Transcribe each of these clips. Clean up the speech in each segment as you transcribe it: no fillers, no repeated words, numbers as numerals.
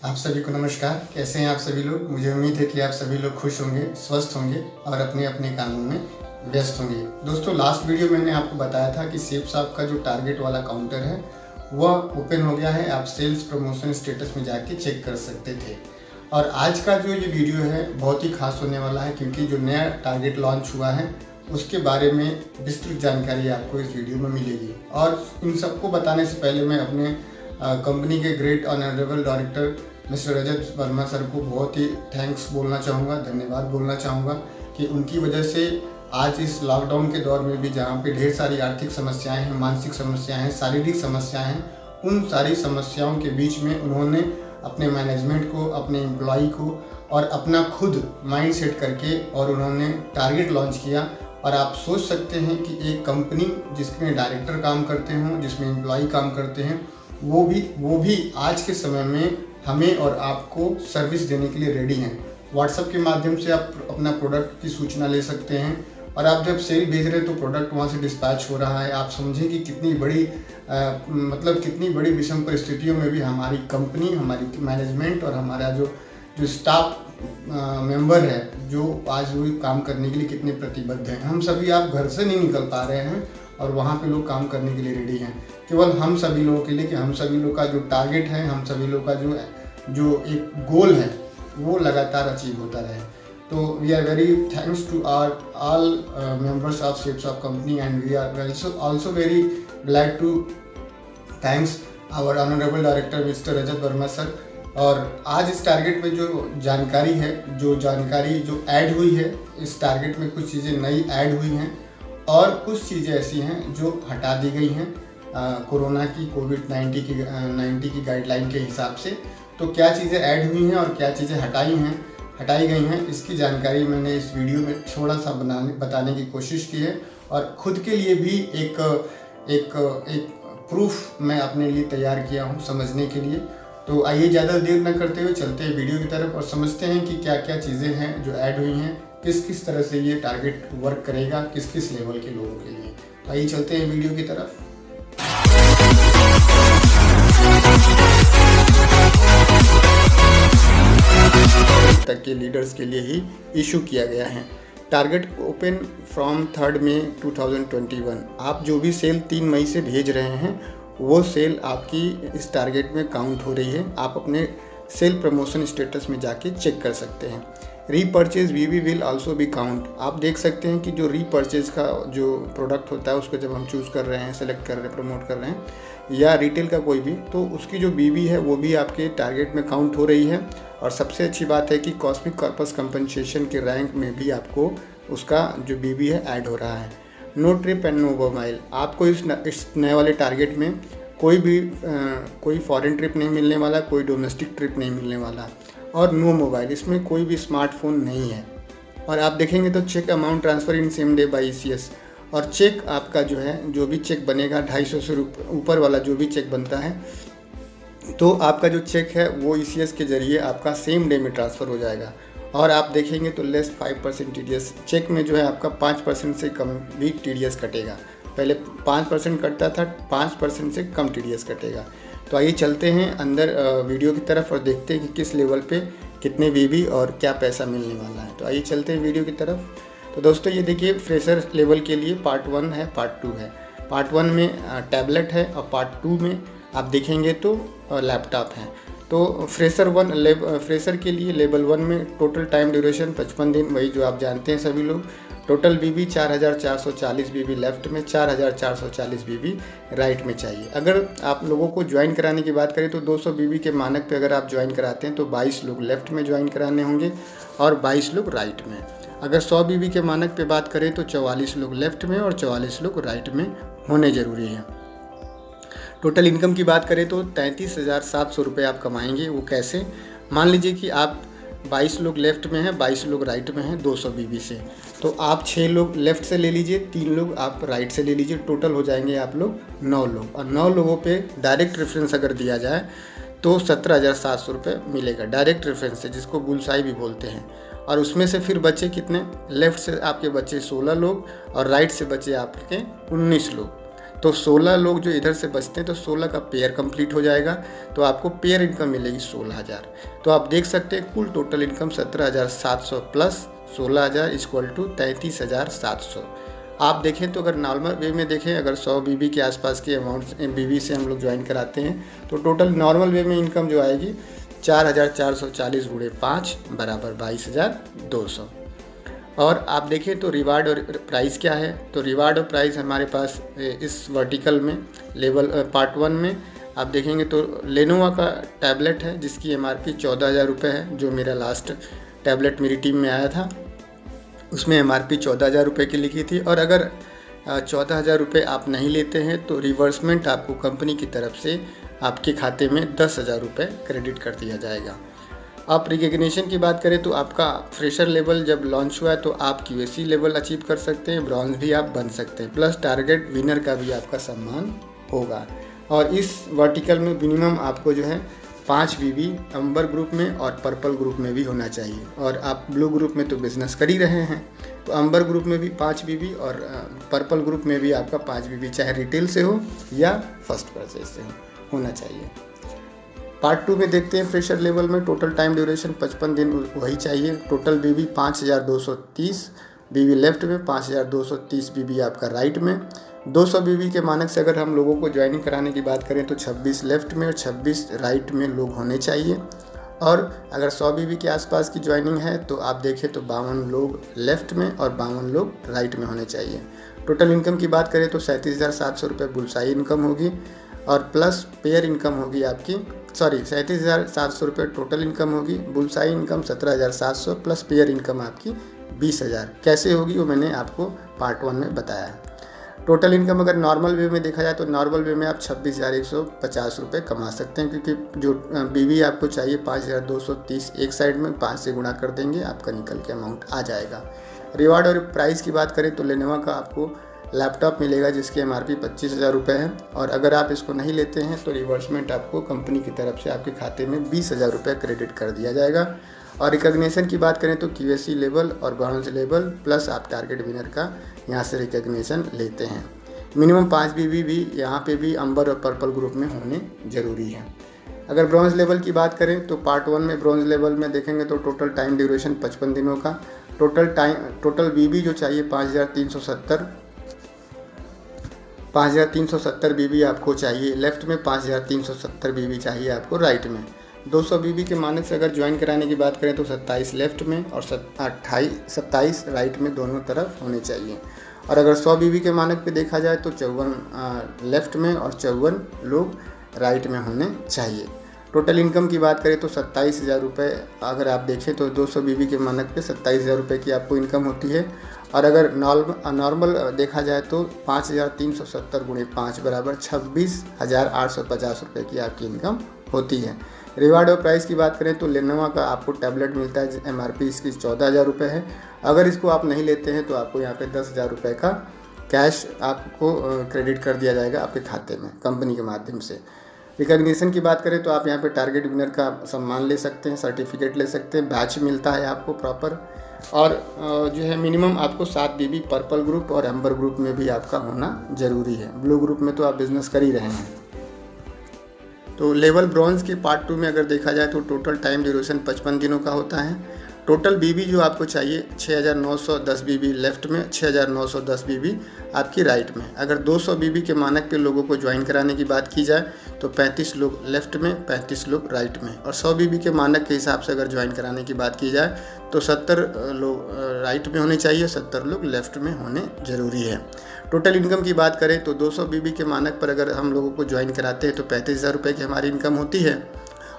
आप सभी को नमस्कार। कैसे हैं आप सभी लोग? मुझे उम्मीद है कि आप सभी लोग खुश होंगे, स्वस्थ होंगे और अपने अपने कामों में व्यस्त होंगे। दोस्तों, लास्ट वीडियो मैंने आपको बताया था कि सेफ साहब का जो टारगेट वाला काउंटर है वह ओपन हो गया है। आप सेल्स प्रमोशन स्टेटस में जाके चेक कर सकते थे। और आज का जो ये वीडियो है बहुत ही खास होने वाला है, क्योंकि जो नया टारगेट लॉन्च हुआ है उसके बारे में विस्तृत जानकारी आपको इस वीडियो में मिलेगी। और इन सबको बताने से पहले मैं अपने कंपनी के great honourable director mister Rajat Verma sir को बहुत ही थैंक्स बोलना चाहूँगा, धन्यवाद बोलना चाहूँगा कि उनकी वजह से आज इस लॉकडाउन के दौर में भी, जहाँ पे ढेर सारी आर्थिक समस्याएं हैं, मानसिक समस्याएं हैं, शारीरिक समस्याएं हैं, उन सारी समस्याओं के बीच में उन्होंने अपने मैनेजमेंट को, अपने एम्प्लॉय को और अपना खुद माइंड सेट करके और उन्होंने टारगेट लॉन्च किया। और आप सोच सकते हैं कि एक कंपनी जिसमें डायरेक्टर काम करते हों, जिसमें एम्प्लॉय काम करते हैं, वो भी आज के समय में हमें और आपको सर्विस देने के लिए रेडी हैं। व्हाट्सएप के माध्यम से आप अपना प्रोडक्ट की सूचना ले सकते हैं और आप जब सेल भेज रहे हैं तो प्रोडक्ट वहाँ से डिस्पैच हो रहा है। आप समझें कि कितनी बड़ी विषम परिस्थितियों में भी हमारी कंपनी, हमारी मैनेजमेंट और हमारा जो स्टाफ मेंबर है, जो आज वो काम करने के लिए कितने प्रतिबद्ध हैं। हम सभी आप घर से नहीं निकल पा रहे हैं और वहाँ पे लोग काम करने के लिए रेडी हैं, केवल हम सभी लोगों के लिए, कि हम सभी लोग का जो टारगेट है, हम सभी लोग का जो एक गोल है वो लगातार अचीव होता रहे। तो we are very thanks to all members of Safe Sahab company and we are also very glad to thanks our honourable director mister Rajat Verma sir. और आज इस टारगेट में जो जानकारी जो ऐड हुई है, इस टारगेट में कुछ चीज़ें नई ऐड हुई हैं और कुछ चीज़ें ऐसी हैं जो हटा दी गई हैं कोरोना की, कोविड-19 की गाइडलाइन के हिसाब से। तो क्या चीज़ें ऐड हुई हैं और क्या चीज़ें हटाई गई हैं, इसकी जानकारी मैंने इस वीडियो में थोड़ा सा बताने की कोशिश की है। और खुद के लिए भी एक प्रूफ मैं अपने लिए तैयार किया हूँ समझने के लिए। तो आइए ज़्यादा देर न करते हुए चलते हैं वीडियो की तरफ और समझते हैं कि क्या क्या चीज़ें हैं जो ऐड हुई हैं, किस तरह से ये टारगेट वर्क करेगा, किस लेवल के लोगों के लिए। तो आइए चलते हैं वीडियो की तरफ। तक के लीडर्स के लिए ही इशू किया गया है। टारगेट ओपन फ्रॉम 3 मई 2021। आप जो भी सेल 3 मई से भेज रहे हैं वो सेल आपकी इस टारगेट में काउंट हो रही है। आप अपने सेल प्रमोशन स्टेटस में जाके चेक कर सकते हैं। Repurchase VV will also be count. आप देख सकते हैं कि जो रीपर्चेज का जो प्रोडक्ट होता है उसको जब हम चूज़ कर रहे हैं, सेलेक्ट कर रहे हैं, प्रमोट कर रहे हैं या रिटेल का कोई भी, तो उसकी जो बीवी है वो भी आपके टारगेट में काउंट हो रही है। और सबसे अच्छी बात है कि कॉस्मिक कॉर्पस कंपनसेशन के रैंक में भी आपको उसका जो बीवी है ऐड हो रहा है। No trip and no mobile. आपको इस नए वाले टारगेट में कोई फॉरेन ट्रिप नहीं मिलने वाला, कोई डोमेस्टिक ट्रिप नहीं मिलने वाला और नो मोबाइल, इसमें कोई भी स्मार्टफोन नहीं है। और आप देखेंगे तो check amount transfer in same day by ECS। और चेक आपका जो है, जो भी चेक बनेगा 250 से ऊपर वाला जो भी चेक बनता है, तो आपका जो चेक है वो ECS के ज़रिए आपका सेम डे में ट्रांसफ़र हो जाएगा। और आप देखेंगे तो लेस 5% TDS, चेक में जो है आपका 5% से कम भी TDS कटेगा। पहले 5% कटता था, 5% से कम TDS कटेगा। तो आइए चलते हैं अंदर वीडियो की तरफ और देखते हैं कि किस लेवल पे कितने बीबी और क्या पैसा मिलने वाला है। तो आइए चलते हैं वीडियो की तरफ। तो दोस्तों ये देखिए, फ्रेशर लेवल के लिए पार्ट 1 है, पार्ट 2 है। पार्ट 1 में टैबलेट है और पार्ट 2 में आप देखेंगे तो लैपटॉप है। तो फ्रेशर के लिए लेवल 1 में टोटल टाइम ड्यूरेशन 55 दिन, वही जो आप जानते हैं सभी लोग। टोटल बीबी 4440 बीबी लेफ्ट में, 4440 बीबी राइट में चाहिए। अगर आप लोगों को ज्वाइन कराने की बात करें तो 200 बीबी के मानक पे अगर आप ज्वाइन कराते हैं तो 22 लोग लेफ्ट में ज्वाइन कराने होंगे और 22 लोग राइट में। अगर 100 बीबी के मानक पे बात करें तो 44 लोग लेफ्ट में और 44 लोग राइट में होने ज़रूरी है। टोटल इनकम की बात करें तो 33,700 रुपये आप कमाएंगे। वो कैसे? मान लीजिए कि आप 22 लोग लेफ्ट में हैं, 22 लोग राइट में हैं 200 बीबी से, तो आप 6 लोग लेफ्ट से ले लीजिए, 3 लोग आप राइट से ले लीजिए, टोटल हो जाएंगे आप लोग 9 लोग। और 9 लोगों पे डायरेक्ट रेफरेंस अगर दिया जाए तो 17,700 रुपये मिलेगा डायरेक्ट रेफरेंस से, जिसको बुलसाई भी बोलते हैं। और उसमें से फिर बचे कितने? लेफ़्ट से आपके बचे 16 लोग और राइट से बचे आपके 19 लोग। तो 16 लोग जो इधर से बचते हैं तो 16 का पेयर कंप्लीट हो जाएगा, तो आपको पेयर इनकम मिलेगी 16,000। तो आप देख सकते हैं कुल total income 17,700 plus 16,000 equal to 33,700। आप देखें तो अगर नॉर्मल वे में देखें, अगर 100 बीबी के आसपास के अमाउंट बीबी से हम लोग ज्वाइन कराते हैं तो टोटल नॉर्मल वे में इनकम जो आएगी 4,440 गुणे 5 बराबर 22,200। और आप देखें तो रिवार्ड और प्राइस क्या है, तो रिवार्ड और प्राइस हमारे पास इस वर्टिकल में लेवल पार्ट 1 में आप देखेंगे तो लेनोवा का टैबलेट है जिसकी एमआरपी 14,000 रुपये है। जो मेरा लास्ट टैबलेट मेरी टीम में आया था उसमें एमआरपी 14,000 रुपये की लिखी थी, और अगर 14,000 रुपये आप नहीं लेते हैं तो रिवर्समेंट आपको कंपनी की तरफ से आपके खाते में 10,000 रुपये क्रेडिट कर दिया जाएगा। आप रिकग्निशन की बात करें तो आपका फ्रेशर लेवल जब लॉन्च हुआ है तो आप QAC लेवल अचीव कर सकते हैं, ब्रॉन्ज भी आप बन सकते हैं, प्लस टारगेट विनर का भी आपका सम्मान होगा। और इस वर्टिकल में मिनिमम आपको जो है 5 बीबी अंबर ग्रुप में और पर्पल ग्रुप में भी होना चाहिए, और आप ब्लू ग्रुप में तो बिजनेस कर ही रहे हैं तो अंबर ग्रुप में भी 5 बीबी और पर्पल ग्रुप में भी आपका 5 बीबी, चाहे रिटेल से हो या फर्स्ट परचेज से होना चाहिए। पार्ट 2 में देखते हैं फ्रेशर लेवल में टोटल टाइम ड्यूरेशन 55 दिन वही चाहिए। टोटल बीबी 5,230 बीबी लेफ्ट में, 5,230 बीबी आपका राइट में। 200 बीबी के मानक से अगर हम लोगों को ज्वाइनिंग कराने की बात करें तो 26 लेफ्ट में और 26 राइट में लोग होने चाहिए। और अगर 100 बीबी के आसपास की ज्वाइनिंग है तो आप देखें तो 52 लोग लेफ्ट में और 52 लोग राइट में होने चाहिए। टोटल इनकम की बात करें तो 37,700 रुपये बुलसाई इनकम होगी, और प्लस पेयर इनकम होगी आपकी 37,700 रुपये टोटल इनकम होगी। Bullseye income 17,700 plus pair income आपकी 20,000। कैसे होगी वो मैंने आपको पार्ट 1 में बताया। टोटल इनकम अगर नॉर्मल वे में देखा जाए तो नॉर्मल वे में आप 26,150 रुपये कमा सकते हैं, क्योंकि जो बीवी आपको चाहिए 5,230 एक साइड में 5 से गुणा कर देंगे आपका निकल के अमाउंट आ जाएगा। रिवार्ड और प्राइस की बात करें तो लेनोवा का आपको लैपटॉप मिलेगा जिसकी एमआरपी 25,000 रुपये है, और अगर आप इसको नहीं लेते हैं तो रिवर्समेंट आपको कंपनी की तरफ से आपके खाते में 20,000 रुपये क्रेडिट कर दिया जाएगा। और रिकग्निशन की बात करें तो QAC लेवल और ब्रॉन्ज लेवल प्लस आप टारगेट विनर का यहाँ से रिकग्निशन लेते हैं। मिनिमम 5 बीबी भी यहाँ पे भी अंबर और पर्पल ग्रुप में होने ज़रूरी है। अगर ब्रॉन्ज लेवल की बात करें तो पार्ट 1 में ब्रॉन्ज लेवल में देखेंगे तो टोटल टाइम ड्यूरेशन 55 दिनों का। टोटल बीबी जो चाहिए 5,370 बीबी आपको चाहिए लेफ्ट में, 5,370 बीबी चाहिए आपको राइट में। 200 बीबी के मानक से अगर ज्वाइन कराने की बात करें तो 27 लेफ्ट में और 27 राइट में दोनों तरफ होने चाहिए। और अगर 100 बीबी के मानक पे देखा जाए तो 54 लेफ्ट में और 54 लोग राइट में होने चाहिए। टोटल इनकम की बात करें तो 27,000 रुपये अगर आप देखें तो 200 बीबी के मानक पे 27,000 रुपये की आपको इनकम होती है। और अगर नॉर्मल देखा जाए तो 5,370 गुणे 5 बराबर 26,850 रुपये की आपकी इनकम होती है। रिवार्ड और प्राइस की बात करें तो लेनोवा का आपको टैबलेट मिलता है, एमआरपी इसकी 14,000 रुपये है। अगर इसको आप नहीं लेते हैं तो आपको यहाँ पे 10,000 रुपये का कैश आपको क्रेडिट कर दिया जाएगा आपके खाते में कंपनी के माध्यम से। रिकग्निशन की बात करें तो आप यहाँ पे टारगेट विनर का सम्मान ले सकते हैं, सर्टिफिकेट ले सकते हैं, बैच मिलता है आपको प्रॉपर। और जो है मिनिमम आपको 7 बीबी पर्पल ग्रुप और एम्बर ग्रुप में भी आपका होना ज़रूरी है। ब्लू ग्रुप में तो आप बिज़नेस कर ही रहे हैं। तो लेवल ब्रॉन्ज के पार्ट 2 में अगर देखा जाए तो टोटल टाइम ड्यूरेशन 55 दिनों का होता है। टोटल बीबी जो आपको चाहिए 6,910 बीबी लेफ्ट में, 6,910 बीबी आपकी राइट में। अगर 200 बीबी के मानक पे लोगों को ज्वाइन कराने की बात की जाए तो 35 लोग लेफ्ट में, 35 लोग राइट में। और 100 बीबी के मानक के हिसाब से अगर ज्वाइन कराने की बात की जाए तो 70 लोग राइट में होने चाहिए, 70 लोग लेफ्ट में होने ज़रूरी है। टोटल इनकम की बात करें तो 200 बीबी के मानक पर अगर हम लोगों को ज्वाइन कराते हैं तो 35,000 रुपये की हमारी इनकम होती है।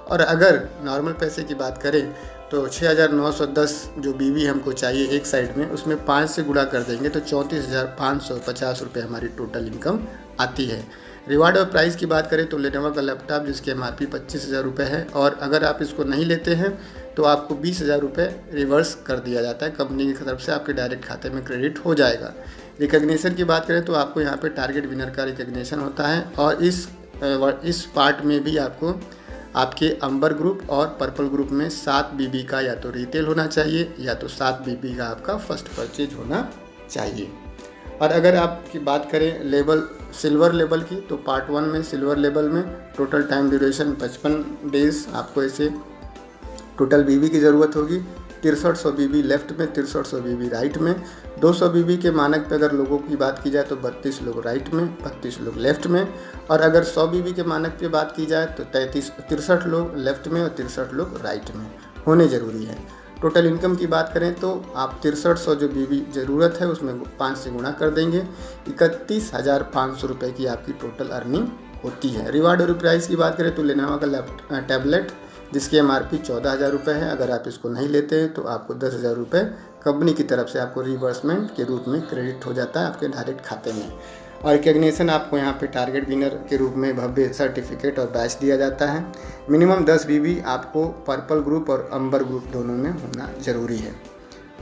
और अगर नॉर्मल पैसे की बात करें तो 6,910 जो बीबी हमको चाहिए एक साइड में, उसमें 5 से गुणा कर देंगे तो 34,550 रुपये हमारी टोटल इनकम आती है। रिवार्ड और प्राइस की बात करें तो लेनोवा का लैपटॉप जिसकी एमआरपी 25,000 रुपये है, और अगर आप इसको नहीं लेते हैं तो आपको 20,000 रुपये रिवर्स कर दिया जाता है कंपनी की तरफ से, आपके डायरेक्ट खाते में क्रेडिट हो जाएगा। रिकग्निशन की बात करें तो आपको यहाँ पे टारगेट विनर का रिकग्निशन होता है, और इस पार्ट में भी आपको आपके अंबर ग्रुप और पर्पल ग्रुप में 7 बीबी का या तो रिटेल होना चाहिए या तो 7 बीबी का आपका फर्स्ट परचेज होना चाहिए। और अगर आपकी बात करें लेवल सिल्वर लेवल की, तो पार्ट 1 में सिल्वर लेवल में टोटल टाइम ड्यूरेशन 55 डेज़ आपको ऐसे टोटल बीबी की ज़रूरत होगी। 6300 बीबी लेफ्ट में, 6300 बीबी राइट में। 200 बीबी के मानक पे अगर लोगों की बात की जाए तो 32 लोग राइट में, 32 लोग लेफ्ट में। और अगर 100 बीबी के मानक पे बात की जाए तो 63 लोग लेफ्ट में और 63 लोग राइट में होने ज़रूरी है। टोटल इनकम की बात करें तो आप 6300 जो बीबी ज़रूरत है उसमें 5 से गुणा कर देंगे, 31,500 रुपये की आपकी टोटल अर्निंग होती है। रिवार्ड और प्राइस की बात करें तो लेनोवो का टैबलेट जिसकी MRP 14,000 रुपये है, अगर आप इसको नहीं लेते हैं तो आपको 10,000 रुपये कंपनी की तरफ से आपको रिवर्समेंट के रूप में क्रेडिट हो जाता है आपके डायरेक्ट खाते में। और रिकग्निशन आपको यहाँ पे टारगेट विनर के रूप में भव्य सर्टिफिकेट और बैच दिया जाता है। मिनिमम 10 बीबी आपको पर्पल ग्रुप और अंबर ग्रुप दोनों में होना ज़रूरी है।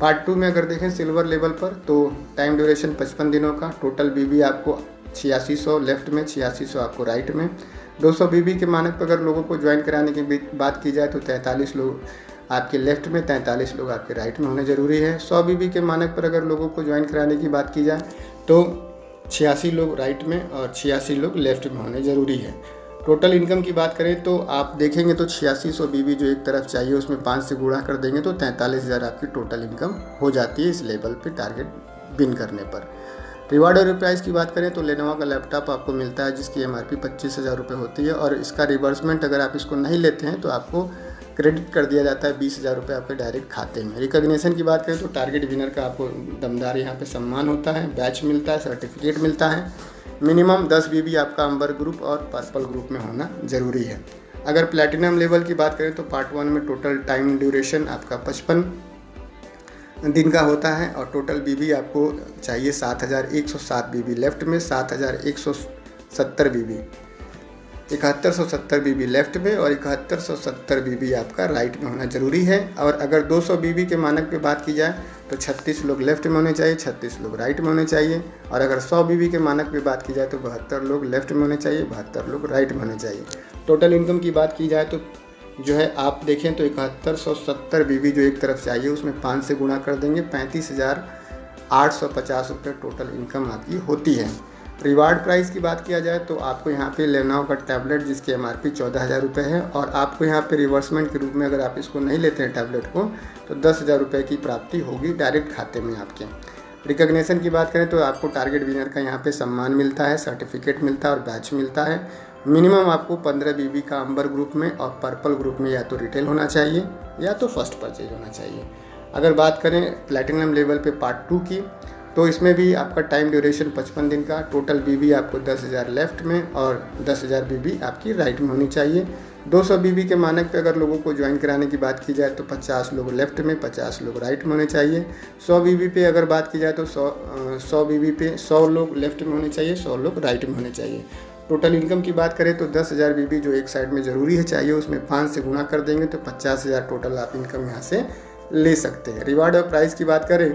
पार्ट 2 में अगर देखें सिल्वर लेवल पर तो टाइम ड्यूरेशन 55 दिनों का, टोटल बीबी आपको 8600 लेफ्ट में, 8600 आपको राइट में। 200 बीबी के मानक पर अगर लोगों को ज्वाइन कराने की बात की जाए तो 43 लोग आपके लेफ्ट में, 43 लोग आपके राइट में होने ज़रूरी है। 100 बीबी के मानक पर अगर लोगों को ज्वाइन कराने की बात की जाए तो 86 लोग राइट में और 86 लोग लेफ्ट में होने ज़रूरी है। टोटल इनकम की बात करें तो आप देखेंगे तो 8600 बीबी जो एक तरफ चाहिए उसमें 5 से गुणा कर देंगे तो 43,000 आपकी टोटल इनकम हो जाती है इस लेवल पे टारगेट विन करने पर। रिवार्ड और प्राइस की बात करें तो लेनोवो का लैपटॉप आपको मिलता है जिसकी MRP 25,000 रुपये होती है और इसका रिवर्समेंट अगर आप इसको नहीं लेते हैं तो आपको क्रेडिट कर दिया जाता है 20,000 रुपये आपके डायरेक्ट खाते में। रिकग्निशन की बात करें तो टारगेट विनर का आपको दमदार यहाँ पे सम्मान होता है, बैच मिलता है, सर्टिफिकेट मिलता है। मिनिमम 10 बीबी आपका अंबर ग्रुप और पर्पल ग्रुप में होना ज़रूरी है। अगर प्लैटिनम लेवल की बात करें तो पार्ट 1 में टोटल टाइम ड्यूरेशन आपका 55 दिन का होता है और टोटल बीबी आपको चाहिए 7,107 बीबी लेफ्ट में, 7,170 बीबी, 7170 बीबी लेफ्ट में और 7170 बीबी आपका राइट में होना ज़रूरी है। और अगर 200 बीबी के मानक पे बात की जाए तो 36 लोग लेफ्ट में होने चाहिए, 36 लोग राइट में होने चाहिए। और अगर 100 बीबी के मानक पे बात की जाए तो 72 लोग लेफ्ट में होने चाहिए, 72 लोग राइट में होने चाहिए। टोटल इनकम की बात की जाए तो जो है आप देखें तो 7170 बीबी जो एक तरफ चाहिए उसमें 5 से गुणा कर देंगे, 35,850 रुपये टोटल इनकम आपकी होती है। रिवार्ड प्राइस की बात किया जाए तो आपको यहाँ पे लेनोवो का टैबलेट जिसकी MRP 14,000 रुपये है और आपको यहाँ पे रिवर्समेंट के रूप में अगर आप इसको नहीं लेते हैं टैबलेट को तो 10,000 रुपये की प्राप्ति होगी डायरेक्ट खाते में आपके। रिकग्निशन की बात करें तो आपको टारगेट विनर का यहाँ पे सम्मान मिलता है, सर्टिफिकेट मिलता है और बैच मिलता है। मिनिमम आपको 15 बीबी का अंबर ग्रुप में और पर्पल ग्रुप में या तो रिटेल होना चाहिए या तो फर्स्ट परचेज होना चाहिए। अगर बात करें प्लैटिनम लेवल पे पार्ट 2 की तो इसमें भी आपका टाइम ड्यूरेशन 55 दिन का, टोटल बीबी आपको 10,000 लेफ्ट में और 10,000 बीबी आपकी राइट में होनी चाहिए। 200 बीबी के मानक पे अगर लोगों को ज्वाइन कराने की बात की जाए तो 50 लोग लेफ्ट में, 50 लोग राइट में होने चाहिए। 100 बीबी पे अगर बात की जाए तो 100 बीबी पे 100 लोग लेफ्ट में होने चाहिए, 100 लोग राइट में होने चाहिए। टोटल इनकम की बात करें तो 10,000 बीबी जो एक साइड में ज़रूरी है चाहिए उसमें 5 से गुणा कर देंगे तो 50,000 टोटल आप इनकम यहाँ से ले सकते हैं। रिवार्ड और प्राइस की बात करें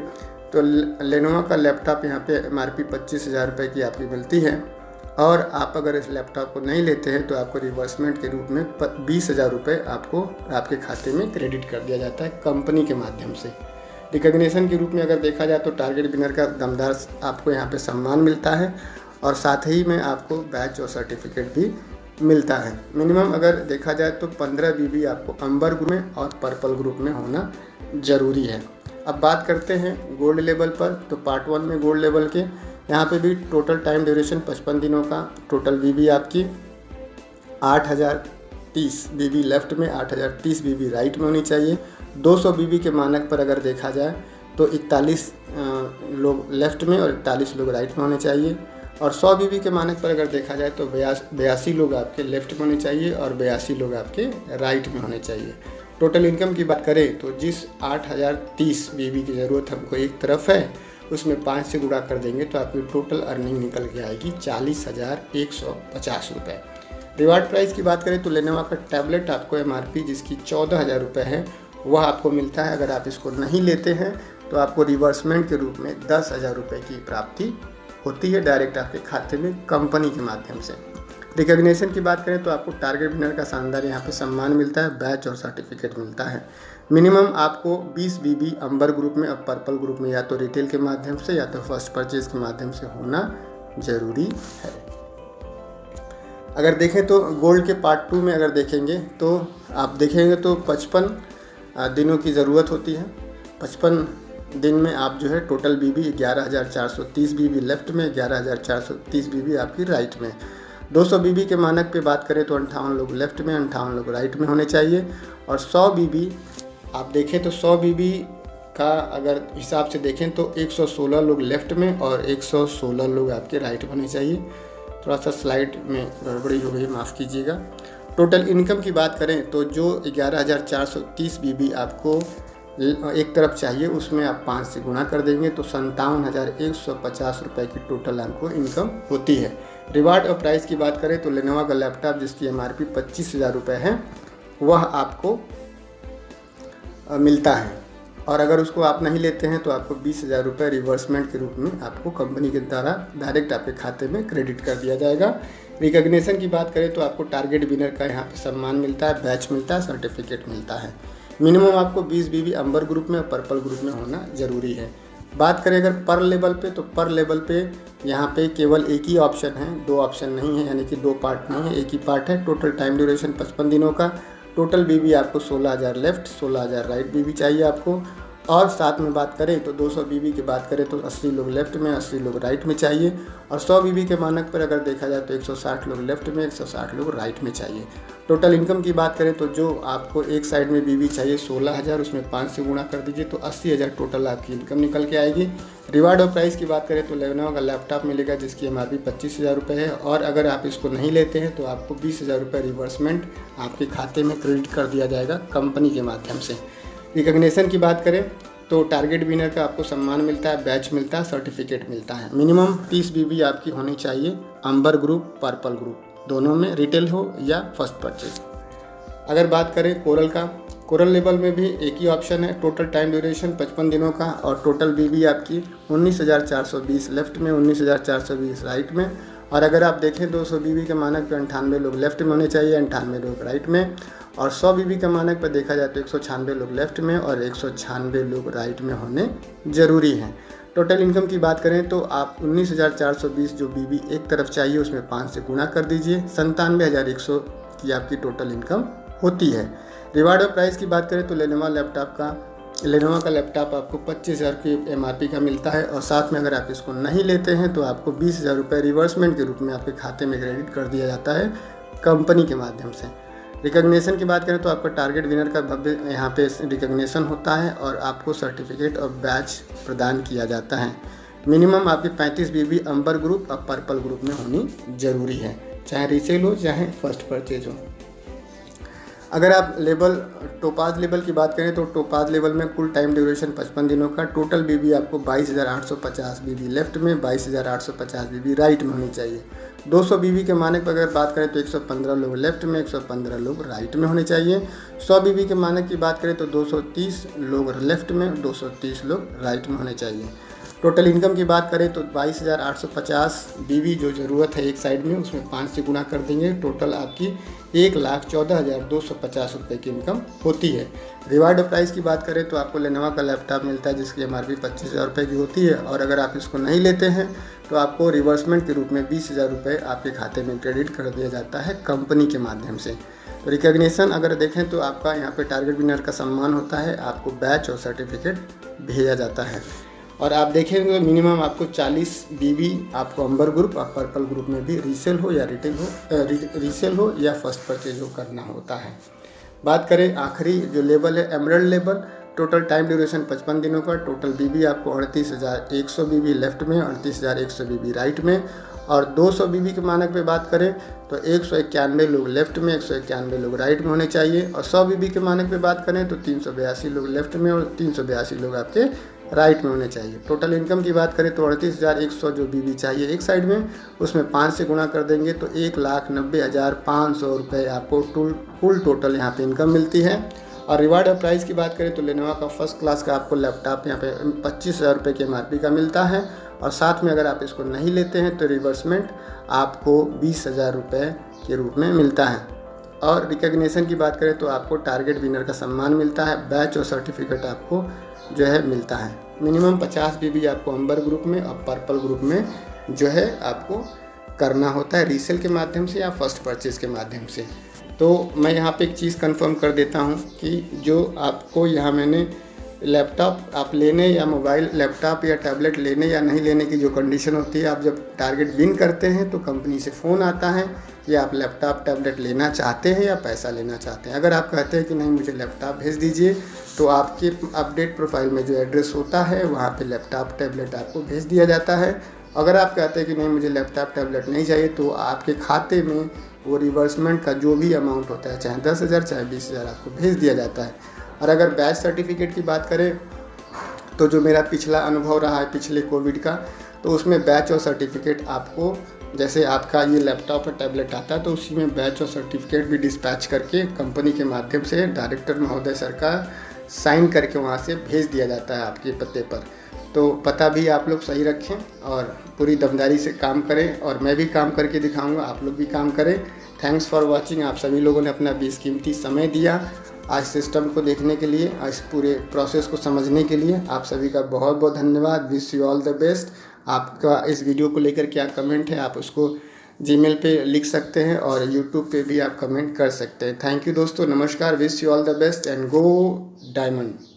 तो लेनोवो का लैपटॉप यहाँ पे MRP 25,000 रुपये की आपकी मिलती है और आप अगर इस लैपटॉप को नहीं लेते हैं तो आपको रिवर्समेंट के रूप में 20,000 रुपये आपको आपके खाते में क्रेडिट कर दिया जाता है कंपनी के माध्यम से। रिकग्निशन के रूप में अगर देखा जाए तो टारगेट विनर का दमदार आपको यहाँ पे सम्मान मिलता है और साथ ही में आपको बैच और सर्टिफिकेट भी मिलता है। मिनिमम अगर देखा जाए तो 15 बीबी आपको अंबर ग्रुप में और पर्पल ग्रुप में होना ज़रूरी है। अब बात करते हैं गोल्ड लेवल पर तो पार्ट 1 में गोल्ड लेवल के यहाँ पे भी टोटल टाइम ड्यूरेशन 55 दिनों का, टोटल बीबी आपकी 8,030 बीबी लेफ्ट में, 8,030 बीबी राइट में होनी चाहिए। 200 बीबी के मानक पर अगर देखा जाए तो 41 लोग लेफ्ट में और 41 लोग राइट में होने चाहिए। और 100 बीबी के मानक पर अगर देखा जाए तो 82 लोग आपके लेफ्ट में होने चाहिए और 82 लोग आपके राइट में होने चाहिए। टोटल इनकम की बात करें तो जिस 8,030 बीबी की ज़रूरत हमको एक तरफ है उसमें 5 से गुणा कर देंगे तो आपकी टोटल अर्निंग निकल के आएगी 40,150 रुपये। रिवार्ड प्राइस की बात करें तो लेनोवो का टैबलेट आपको MRP जिसकी 14,000 रुपये है वह आपको मिलता है। अगर आप इसको नहीं लेते हैं तो आपको रिवर्समेंट के रूप में 10,000 रुपये की प्राप्ति होती है डायरेक्ट आपके खाते में कंपनी के माध्यम से। रिकग्निशन की बात करें तो आपको टारगेट विनर का शानदार यहाँ पे सम्मान मिलता है, बैच और सर्टिफिकेट मिलता है। मिनिमम आपको 20 बीबी अंबर ग्रुप में और पर्पल ग्रुप में या तो रिटेल के माध्यम से या तो फर्स्ट परचेज के माध्यम से होना ज़रूरी है। अगर देखें तो गोल्ड के पार्ट 2 में अगर देखेंगे तो आप देखेंगे तो 55 दिनों की ज़रूरत होती है। 55 दिन में आप जो है टोटल बीबी 11,430 बीबी लेफ़्ट में, 11,430 बीबी आपकी राइट में। 200 बीबी के मानक पे बात करें तो 58 लोग लेफ़्ट में, 58 लोग राइट में होने चाहिए। और 100 बीबी आप देखें तो 100 बीबी का अगर हिसाब से देखें तो 116 लोग लेफ़्ट में और 116 लोग आपके राइट में होने चाहिए। थोड़ा सा स्लाइड में गड़बड़ी हो गई, माफ़ कीजिएगा। टोटल इनकम की बात करें तो जो 11,430 बीबी आपको एक तरफ चाहिए उसमें आप 5 से गुणा कर देंगे तो 57,150 रुपये की टोटल आपको इनकम होती है। रिवार्ड और प्राइस की बात करें तो लेनोवा का लैपटॉप जिसकी MRP 25,000 रुपये है वह आपको मिलता है, और अगर उसको आप नहीं लेते हैं तो आपको 20,000 रुपये रिवर्समेंट के रूप में आपको कंपनी के द्वारा डायरेक्ट आपके खाते में क्रेडिट कर दिया जाएगा। रिकॉग्निशन की बात करें तो आपको टारगेट विनर का यहाँ पे सम्मान मिलता है, बैच मिलता है, सर्टिफिकेट मिलता है। मिनिमम आपको 20 बीबी अंबर ग्रुप में और पर्पल ग्रुप में होना ज़रूरी है। बात करें अगर पर लेवल पे तो पर लेवल पे यहाँ पे केवल एक ही ऑप्शन है, 2 ऑप्शन नहीं है, यानी कि 2 पार्ट नहीं है, एक ही पार्ट है। टोटल टाइम ड्यूरेशन 55 दिनों का। टोटल बीबी आपको 16,000 लेफ़्ट, 16,000 राइट बीबी चाहिए आपको। और साथ में बात करें तो 200 बीबी की बात करें तो 80 लोग लेफ़्ट में, 80 लोग राइट में चाहिए। और 100 बीबी के मानक पर अगर देखा जाए तो 160 लोग लेफ़्ट में, 160 लोग राइट में चाहिए। टोटल इनकम की बात करें तो जो आपको एक साइड में बीबी चाहिए 16,000, उसमें 5 से गुणा कर दीजिए तो 80,000 टोटल आपकी इनकम निकल के आएगी। रिवार्ड और प्राइस की बात करें तो लेनोवा का लैपटॉप मिलेगा जिसकी MRP 25,000 रुपये है, और अगर आप इसको नहीं लेते हैं तो आपको 20,000 रुपये रिवर्समेंट आपके खाते में क्रेडिट कर दिया जाएगा कंपनी के माध्यम से। रिकॉग्निशन की बात करें तो टारगेट विनर का आपको सम्मान मिलता है, बैच मिलता है, सर्टिफिकेट मिलता है। मिनिमम 30 बीबी आपकी होनी चाहिए अंबर ग्रुप, पर्पल ग्रुप दोनों में, रिटेल हो या फर्स्ट परचेज। अगर बात करें कोरल का, कोरल लेवल में भी एक ही ऑप्शन है। टोटल टाइम ड्यूरेशन 55 दिनों का और टोटल बीबी आपकी 19,420 लेफ़्ट में, 19,420 राइट में। और अगर आप देखें 200 बीबी के मानक पर 98 लोग लेफ़्ट में होने चाहिए, 98 लोग राइट में। और 100 बीबी के मानक पर देखा जाए तो 196 लोग लेफ़्ट में और 196 लोग राइट में होने ज़रूरी हैं। टोटल इनकम की बात करें तो आप 19,420 जो बीबी एक तरफ चाहिए उसमें 5 से गुणा कर दीजिए, 97,100 की आपकी टोटल इनकम होती है। रिवार्ड और प्राइस की बात करें तो लेनोवा का लैपटॉप आपको 25,000 की MRP का मिलता है, और साथ में अगर आप इसको नहीं लेते हैं तो आपको 20,000 रुपये रिवर्समेंट के रूप में आपके खाते में क्रेडिट कर दिया जाता है कंपनी के माध्यम से। रिकॉग्निशन की बात करें तो आपका टारगेट विनर का भव्य यहाँ पे रिकॉग्निशन होता है और आपको सर्टिफिकेट और बैच प्रदान किया जाता है। मिनिमम आपकी 35 बीबी अंबर ग्रुप और पर्पल ग्रुप में होनी ज़रूरी है, चाहे रीसेल हो चाहे फर्स्ट परचेज हो। अगर आप टोपाज लेवल की बात करें तो टोपाज लेवल में कुल टाइम ड्यूरेशन 55 दिनों का। टोटल बीबी आपको 22,850 बीबी लेफ़्ट में, 22,850 बीबी राइट में होनी चाहिए। 200 बीबी के मानक पर अगर बात करें तो 115 लोग लेफ़्ट में, 115 लोग राइट में होने चाहिए। 100 बीबी के मानक की बात करें तो 230 लोग लेफ़्ट में, 230 लोग राइट में होने चाहिए। टोटल इनकम की बात करें तो 22,850 बीबी जो ज़रूरत है एक साइड में, उसमें 5 से गुणा कर देंगे, टोटल आपकी 1,14,250 रुपये की इनकम होती है। रिवार्ड और प्राइस की बात करें तो आपको लेनोवा का लैपटॉप मिलता है जिसकी MRP 25,000 रुपये की होती है, और अगर आप इसको नहीं लेते हैं तो आपको रिवर्समेंट के रूप में 20,000 रुपये आपके खाते में क्रेडिट कर दिया जाता है कंपनी के माध्यम से। तो रिकॉग्निशन अगर देखें तो आपका यहाँ पे टारगेट विनर का सम्मान होता है, आपको बैच और सर्टिफिकेट भेजा जाता है। और आप देखेंगे तो मिनिमम आपको 40 बीबी आपको अंबर ग्रुप और पर्पल ग्रुप में भी रीसेल हो या रीसेल हो या फर्स्ट परचेज हो करना होता है। बात करें आखिरी जो लेवल है emerald level, total time duration 55 दिनों का। टोटल बीबी आपको 38,100 बीबी लेफ़्ट में, 38,100 बीबी राइट में। और 200 बीबी के मानक पे बात करें तो 191 लोग लेफ़्ट में, 191 लोग राइट में होने चाहिए। और 100 बीबी के मानक पे बात करें तो 382 लोग लेफ़्ट में और 382 लोग आपके राइट में होने चाहिए। टोटल इनकम की बात करें तो 38,100 जो बीबी चाहिए एक साइड में, उसमें 5 से गुणा कर देंगे तो 1,90,500 रुपये आपको कुल टोटल यहाँ पे इनकम मिलती है। और रिवार्ड और प्राइस की बात करें तो लेनोवा का फर्स्ट क्लास का आपको लैपटॉप यहाँ पे 25,000 रुपये की MRP का मिलता है, और साथ में अगर आप इसको नहीं लेते हैं तो रिवर्समेंट आपको 20,000 रुपये के रूप में मिलता है। और रिकॉग्निशन की बात करें तो आपको टारगेट विनर का सम्मान मिलता है, बैच और सर्टिफिकेट आपको जो है मिलता है। मिनिमम 50 बीबी आपको अंबर ग्रुप में और पर्पल ग्रुप में जो है आपको करना होता है रीसेल के माध्यम से या फर्स्ट परचेज़ के माध्यम से। तो मैं यहाँ पे एक चीज़ कंफर्म कर देता हूँ कि जो आपको यहाँ मैंने लैपटॉप आप लेने या मोबाइल लैपटॉप या टैबलेट लेने या नहीं लेने की जो कंडीशन होती है, आप जब टारगेट विन करते हैं तो कंपनी से फ़ोन आता है कि आप लैपटॉप टैबलेट लेना चाहते हैं या पैसा लेना चाहते हैं। अगर आप कहते हैं कि नहीं मुझे लैपटॉप भेज दीजिए, तो आपके अपडेट प्रोफाइल में जो एड्रेस होता है वहाँ पे लैपटॉप टैबलेट आपको भेज दिया जाता है। अगर आप कहते हैं कि नहीं मुझे लैपटॉप टैबलेट नहीं चाहिए, तो आपके खाते में वो रिवर्समेंट का जो भी अमाउंट होता है, चाहे 10,000 चाहे 20,000, आपको भेज दिया जाता है। और अगर बैच सर्टिफिकेट की बात करें तो जो मेरा पिछला अनुभव रहा है पिछले कोविड का, तो उसमें बैच और सर्टिफिकेट आपको, जैसे आपका ये लैपटॉप और टैबलेट आता है तो उसी में बैच और सर्टिफिकेट भी डिस्पैच करके कंपनी के माध्यम से डायरेक्टर महोदय सर का साइन करके वहाँ से भेज दिया जाता है आपके पते पर। तो पता भी आप लोग सही रखें और पूरी दमदारी से काम करें, और मैं भी काम करके दिखाऊंगा, आप लोग भी काम करें। Thanks for watching. आप सभी लोगों ने अपना बेशकीमती समय दिया आज सिस्टम को देखने के लिए, इस पूरे प्रोसेस को समझने के लिए। आप सभी का बहुत बहुत धन्यवाद। Wish you all the best. आपका इस वीडियो को लेकर क्या कमेंट है आप उसको जीमेल पे लिख सकते हैं और यूट्यूब पे भी आप कमेंट कर सकते हैं। थैंक यू दोस्तों, नमस्कार। Wish you all the best and go diamond.